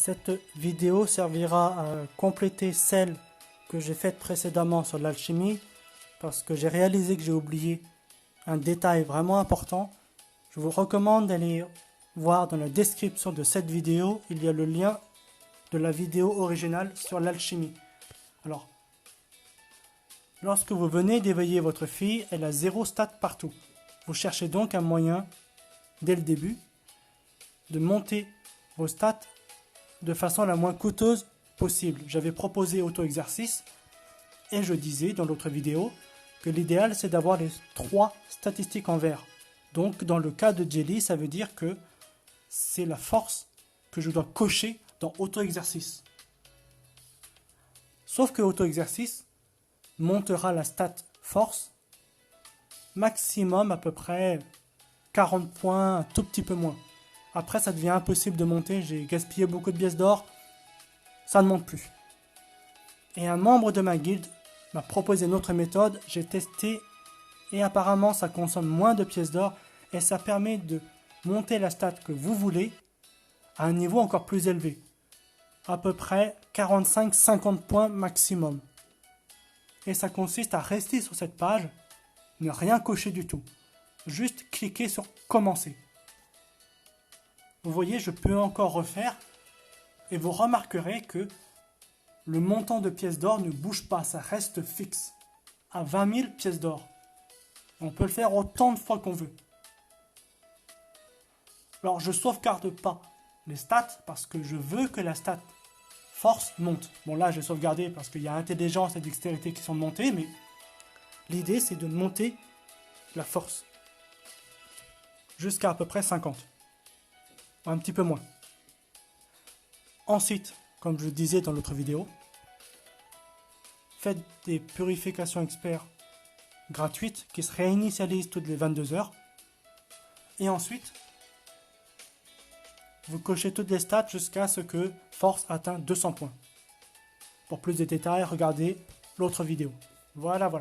Cette vidéo servira à compléter celle que j'ai faite précédemment sur l'alchimie parce que j'ai réalisé que j'ai oublié un détail vraiment important. Je vous recommande d'aller voir dans la description de cette vidéo, il y a le lien de la vidéo originale sur l'alchimie. Alors, lorsque vous venez d'éveiller votre fille, elle a 0 stat partout. Vous cherchez donc un moyen, dès le début, de monter vos stats de façon la moins coûteuse possible. J'avais proposé auto-exercice et je disais dans l'autre vidéo que l'idéal c'est d'avoir les 3 statistiques en vert. Donc dans le cas de Jelly, ça veut dire que c'est la force que je dois cocher dans auto-exercice. Sauf que auto-exercice montera la stat force maximum à peu près 40 points, un tout petit peu moins. Après, ça devient impossible de monter. J'ai gaspillé beaucoup de pièces d'or. Ça ne monte plus. Et un membre de ma guilde m'a proposé une autre méthode. J'ai testé et apparemment, ça consomme moins de pièces d'or et ça permet de monter la stat que vous voulez à un niveau encore plus élevé. À peu près 45-50 points maximum. Et ça consiste à rester sur cette page, ne rien cocher du tout. Juste cliquer sur commencer. Vous voyez, je peux encore refaire et vous remarquerez que le montant de pièces d'or ne bouge pas, ça reste fixe à 20 000 pièces d'or. On peut le faire autant de fois qu'on veut. Alors je sauvegarde pas les stats parce que je veux que la stat force monte. Bon là j'ai sauvegardé parce qu'il y a intelligence et dextérité qui sont montées, mais l'idée c'est de monter la force jusqu'à peu près 50. Un petit peu moins. Ensuite, comme je le disais dans l'autre vidéo, faites des purifications experts gratuites qui se réinitialisent toutes les 22 heures. Et ensuite, vous cochez toutes les stats jusqu'à ce que force atteint 200 points. Pour plus de détails, regardez l'autre vidéo. Voilà.